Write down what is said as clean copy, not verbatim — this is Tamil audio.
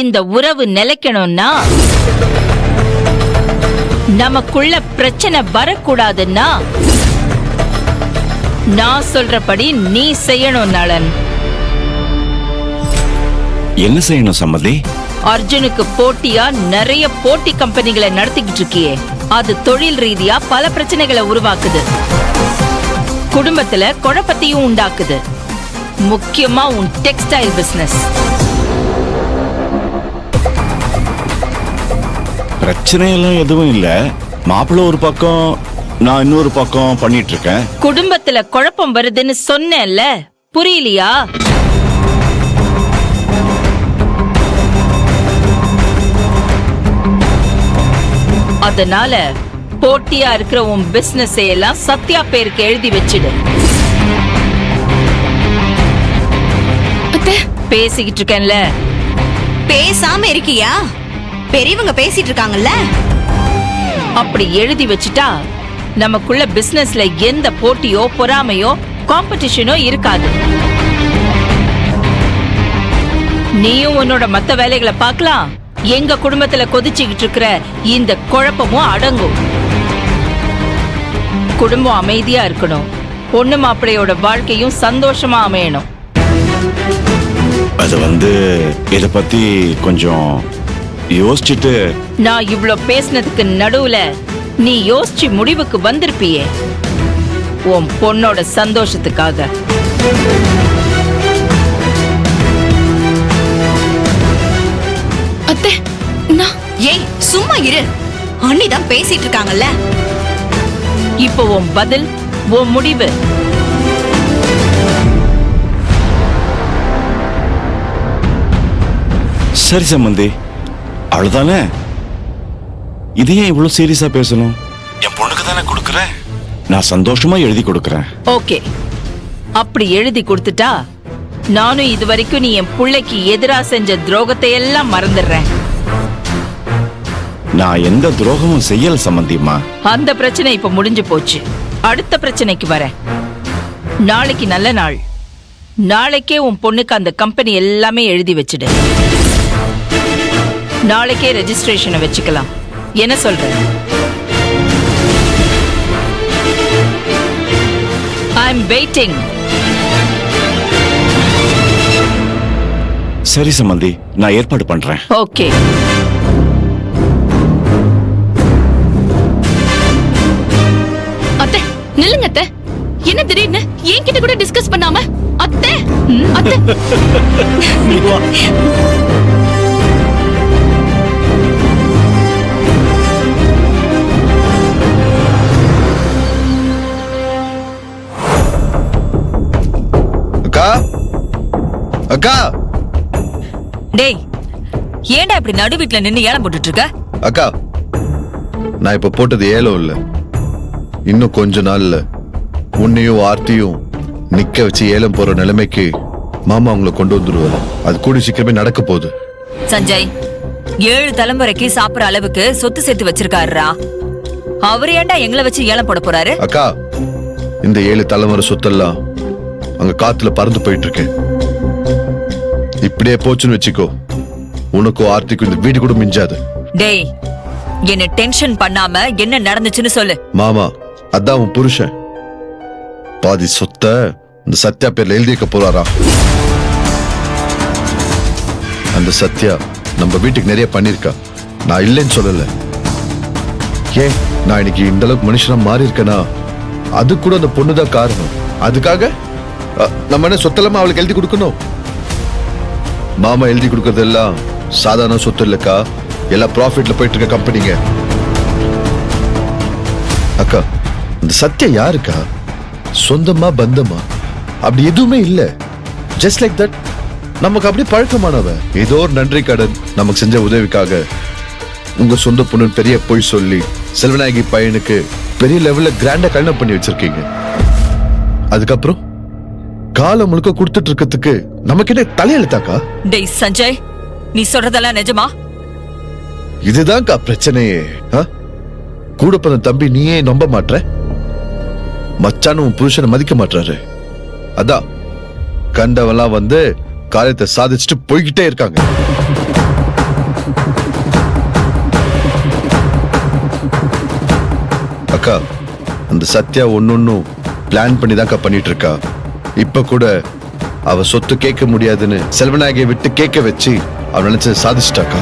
இந்த உறவு நிலைக்கணும்னா நமக்குள்ள பிரச்சனை வரக்கூடாதுன்னா நான் சொல்றபடி நீ செய்யணும் நளன். என்ன செய்யணும் சம்மதி? அர்ஜுனுக்கு போட்டியா நிறைய போட்டி கம்பெனிகளை நடத்திக்கிட்டு இருக்கியே, அது தொழில் ரீதியா பல பிரச்சனைகளை உருவாக்குது, குடும்பத்துல குழப்பத்தையும் உண்டாக்குது, முக்கியமா உன் டெக்ஸ்டைல் பிசினஸ். பிரச்சனை எல்லாம் எதுவும் இல்ல. மாப்பிள்ள ஒரு பக்கம், நான் இன்னொரு பக்கம் பண்ணிட்டு இருக்கேன். குடும்பத்துல குழப்பம் வருதுன்னு சொன்னேன்ல, புரியலையா? அதனால போட்டியா இருக்கிற உன் பிசினஸ் எல்லாம் சத்யா பேருக்கு எழுதி வச்சிடு. பேசிக்கிட்டு இருக்கேன்ல. பேசாம இருக்கியா? பெரியவங்க பேசிட்டு இருக்காங்கல்ல. அப்படி எழுதி வச்சிட்டா நமக்குள்ள பிசினஸ்ல எந்த போட்டியோ பொறாமையோ காம்படிஷனோ இருக்காது. நீயும் உன்னோட மத்த வேலைகளை பார்க்கலாம், எங்க குடும்பத்துல கொதிச்சுக்கிட்டு இருக்கிற இந்த குழப்பமும் அடங்கும். குடும்பம் அமைதியா இருக்கணும், பொண்ணு மாப்பிள்ளையோட வாழ்க்கையும் சந்தோஷமா அமையணும். அது இத பத்தி கொஞ்சம் யோசிச்சுட்டு. நான் இவ்ளோ பேசினதுக்கு நடுவுல நீ யோசிச்சு முடிவுக்கு வந்திருப்பியே, உன் பொண்ணோட சந்தோஷத்துக்காக. அத்தை, ஏய் சும்மா இரு, அண்ணிதான் பேசிட்டு இருக்காங்கல்ல. இப்போ உன் பதில், உன் முடிவு. சரி சம்பந்தி, அவ்வளவுதானே. இதையே இவ்வளவு சீரியஸா பேசணும்? என் பொண்ணுக்கு தானே கொடுக்கறேன், நான் சந்தோஷமா எழுதி கொடுக்கறேன். ஓகே, அப்படி எழுதி கொடுத்துட்டா நானும் இதுவரைக்கும் நீ என் பிள்ளைக்கு எதிரா செஞ்ச துரோகத்தை எல்லாம் மறந்துடுறேன். நான் எந்த துரோகமும் செய்யல சம்பந்தியம்மா. அந்த பிரச்சனை இப்ப முடிஞ்சு போச்சு. அடுத்த பிரச்சனைக்கு வர. நாளைக்கு நல்ல நாள், நாளைக்கே உன் பொண்ணுக்கு அந்த கம்பெனி எல்லாமே எழுதி வச்சிடு. நாளைக்கே ரெஜிஸ்ட்ரேஷனை வச்சுக்கலாம். என்ன சொல்ற? I'm waiting. சரி சம்பந்தி, நான் ஏற்பாடு பண்றேன். ஓகே. அத்தை நில்லுங்க அத்தை, என்ன திடீர்னு என்கிட்ட கூட டிஸ்கஸ் பண்ணாம? அத்தை அத்தை அக்கா, அக்கா. டேய், ஏன்டா இப்படி நடு வீட்ல நின்னு ஏலம் போட்டுட்டு இருக்க? அக்கா, நான் இப்ப போட்டது ஏலம் இல்ல, இன்னும் கொஞ்ச நாள்ல உன்னையும் ஆர்த்தியும் நிக்க வச்சு ஏலம் போற நிலைமைக்கு மாமா அவங்களை கொண்டு வந்துருவாரு. அது கூடி சீக்கிரமே நடக்க போகுது. சஞ்சய் 7 தலைமுறைக்கு சாப்பிடுற அளவுக்கு சொத்து சேர்த்து வச்சிருக்காருடா. அவர் ஏன்டா எங்களை வச்சு ஏலம் போட போறாரு? அக்கா, இந்த 7 தலைமுறை சொத்தெல்லாம் அங்க காத்துல பறந்து போயிட்டு இருக்கு. இப்படியே போச்சுன்னு வச்சுக்கோ, உனக்கும் ஆர்த்திக்கும் இந்த வீடு கூட மிஞ்சாது. டேய், என்ன டென்ஷன் பண்ணாம என்ன நடந்துச்சுன்னு சொல்லு. மாமா, அதான் உன் புருஷன் பாதி சொத்த இந்த சத்யா பேர்ல எழுதி வைக்க போறாரா. அந்த சத்யா நம்ம வீட்டுக்கு நிறைய பண்ணிருக்கா, நான் இல்லைன்னு சொல்லல. ஏன் நான் இன்னைக்கு இந்த அளவுக்கு மனுஷனா மாறி இருக்கேனா, அது கூட அந்த பொண்ணுதான் காரணம். அதுக்காக நம்ம என்ன சொத்தெல்லாம அவளுக்கு எழுதி கொடுக்கணும்? மாமா எழுதி கொடுக்கறது எல்லாம் சாதாரண சொத்து இல்லக்கா, எல்லாம் ப்ராஃபிட்ல போயிட்டு இருக்க கம்பெனிங்க. அக்கா, இந்த சத்யா யாருக்கா? சொந்தமா பந்தமா அப்படி எதுவுமே இல்ல. ஜஸ்ட் லைக் தட் நமக்கு அப்படி பழக்கமானவ. ஏதோ ஒரு நன்றி கடன் நமக்கு செஞ்ச உதவிக்காக உங்க சொந்த பொண்ணு பெரிய பொய் சொல்லி செல்வநாயகி பையனுக்கு பெரிய லெவல்ல கிராண்டா கல்யாணம் பண்ணி வச்சிருக்கீங்க. அதுக்கப்புறம் காலம் முழுக்க கொடுத்துட்டு இருக்கிறதுக்கு நமக்கு என்ன தலையெழுத்தாக்கா? டேய் சஞ்சய், நீ சொல்றதெல்லாம் நிஜமா? இதுதான்க்கா பிரச்சனையே. கூட பிறந்த தம்பி நீயே நம்ப மாட்ற, மச்சானும் உன் புருஷனை மதிக்க மாட்டாரு. அதான் கண்டவெல்லாம் வந்து காரியத்தை சாதிச்சுட்டு போய்கிட்டே இருக்காங்க. அக்கா அந்த சத்யா ஒன்னொன்னும் பிளான் பண்ணி தான்க்கா பண்ணிட்டு இருக்கா. இப்ப கூட அவ சொத்து கேட்க முடியாதுன்னு செல்வநாயகியை விட்டு கேட்க வச்சு அவ நினைச்சது சாதிச்சிட்டாக்கா.